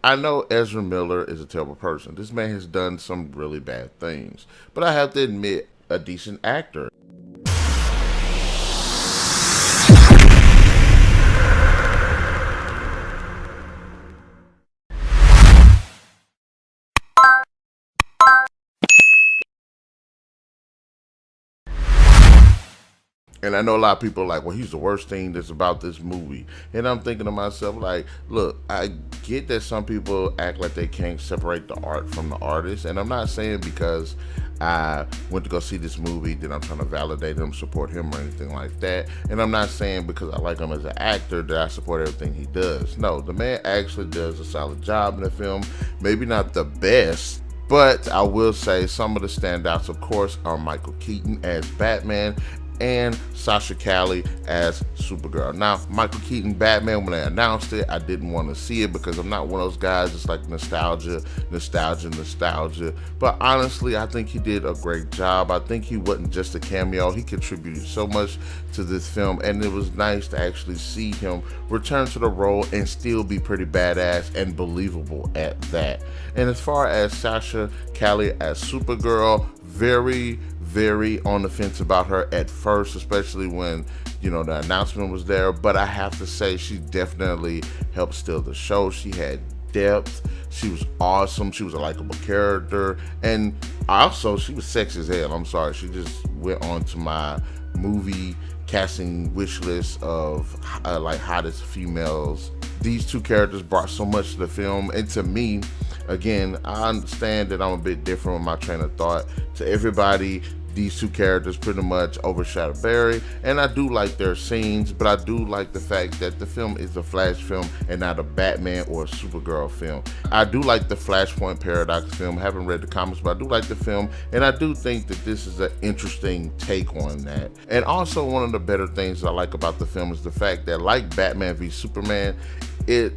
I know Ezra Miller is a terrible person. This man has done some really bad things. But I have to admit, a decent actor. And I know a lot of people are like, well, he's the worst thing that's about this movie. And I'm thinking to myself, like, look, I get that some people act like they can't separate the art from the artist. And I'm not saying because I went to go see this movie that I'm trying to validate him, support him, or anything like that. And I'm not saying because I like him as an actor that I support everything he does. No, the man actually does a solid job in the film. Maybe not the best, but I will say some of the standouts, of course, are Michael Keaton as Batman and Sasha Calle as Supergirl. Now, Michael Keaton Batman, when they announced it, I didn't want to see it because I'm not one of those guys. It's like nostalgia. But honestly, I think he did a great job. I think he wasn't just a cameo. He contributed so much to this film, and it was nice to actually see him return to the role and still be pretty badass and believable at that. And as far as Sasha Calle as Supergirl, very on the fence about her at first, especially when, you know, the announcement was there. But I have to say, she definitely helped steal the show. She had depth. She was awesome. She was a likable character. And also, she was sexy as hell. I'm sorry. She just went on to my movie casting wish list of like hottest females. These two characters brought so much to the film. And to me, again, I understand that I'm a bit different with my train of thought. To everybody, these two characters pretty much overshadow Barry, and I do like their scenes, but I do like the fact that the film is a Flash film and not a Batman or a Supergirl film. I do like the Flashpoint Paradox film. I haven't read the comics, but I do like the film, and I do think that this is an interesting take on that. And also, one of the better things I like about the film is the fact that, like Batman v Superman, it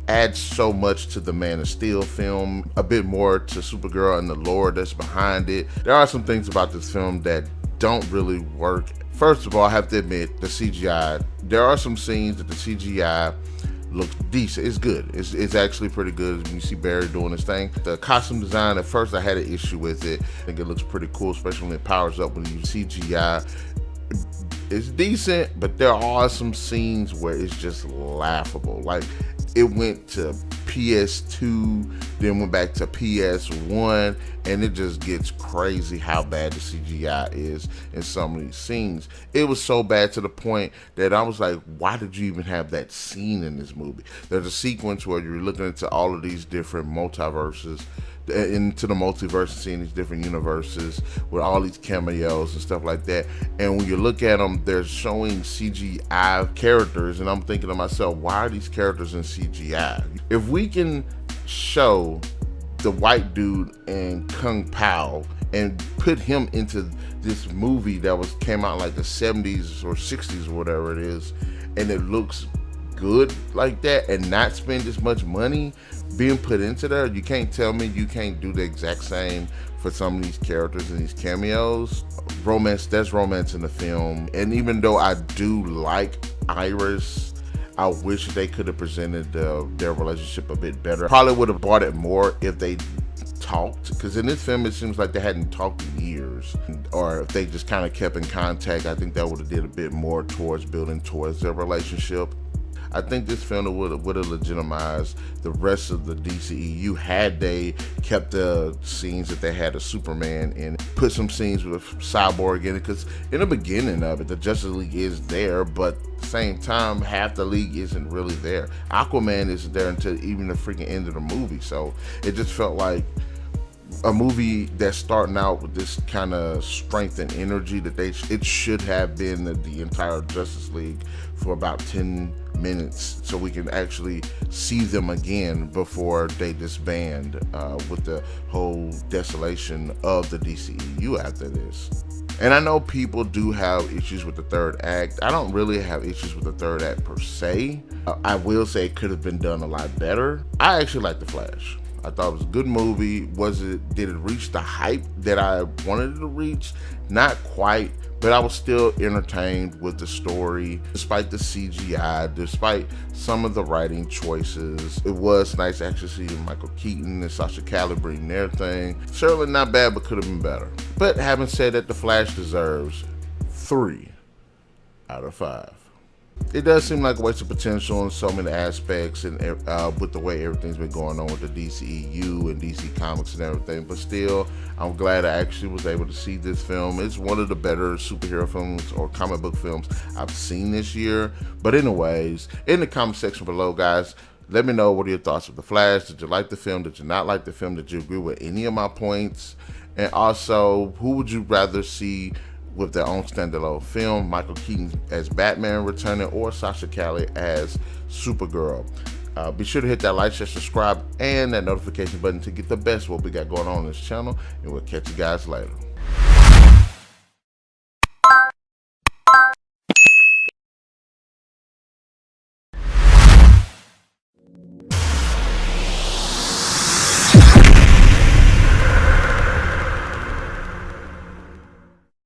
adds so much to the Man of Steel film, a bit more to Supergirl and the lore that's behind it. There are some things about this film that don't really work. First of all, I have to admit, the CGI, there are some scenes that the CGI looks decent. It's good. It's actually pretty good when you see Barry doing his thing. The costume design, at first I had an issue with it. I think it looks pretty cool, especially when it powers up when you CGI. It's decent, but there are some scenes where it's just laughable. Like, it went to PS2, then went back to PS1, and it just gets crazy how bad the CGI is in some of these scenes. It was so bad to the point that I was like, why did you even have that scene in this movie? There's a sequence where you're looking into all of these different multiverses, into the multiverse, seeing these different universes with all these cameos and stuff like that. And when you look at them, they're showing CGI characters, and I'm thinking to myself, why are these characters in CGI? If we can show the white dude in Kung Pao and put him into this movie that came out in like the 70s or 60s or whatever it is, and it looks good like that, and not spend as much money being put into there, you can't tell me you can't do the exact same for some of these characters and these cameos. Romance, there's romance in the film, and even though I do like Iris, I wish they could have presented their relationship a bit better. Probably would have brought it more if they talked, because in this film it seems like they hadn't talked in years, or if they just kind of kept in contact. I think that would have did a bit more towards building towards their relationship. I think this film would have legitimized the rest of the DCEU had they kept the scenes that they had of Superman and put some scenes with Cyborg in it, because in the beginning of it, the Justice League is there, but at the same time, half the league isn't really there. Aquaman isn't there until even the freaking end of the movie, so it just felt like a movie that's starting out with this kind of strength and energy that it should have been the entire Justice League for about 10 minutes, so we can actually see them again before they disband with the whole desolation of the DCEU after this. And I know people do have issues with the third act. I don't really have issues with the third act per se. I will say it could have been done a lot better. I actually like The Flash. I thought it was a good movie. Did it reach the hype that I wanted it to reach? Not quite, but I was still entertained with the story, despite the CGI, despite some of the writing choices. It was nice to actually see Michael Keaton and Sasha Calle bring their thing. Certainly not bad, but could have been better. But having said that, The Flash deserves 3 out of 5. It does seem like a waste of potential in so many aspects, and with the way everything's been going on with the DCEU and DC Comics and everything, but still, I'm glad I actually was able to see this film. It's one of the better superhero films or comic book films I've seen this year. But anyways, in the comment section below, guys, let me know what are your thoughts of The Flash. Did you like the film? Did you not like the film? Did you agree with any of my points? And also, who would you rather see with their own standalone film, Michael Keaton as Batman returning or Sasha Calle as Supergirl? Be sure to hit that like, share, subscribe, and that notification button to get the best what we got going on this channel, and we'll catch you guys later.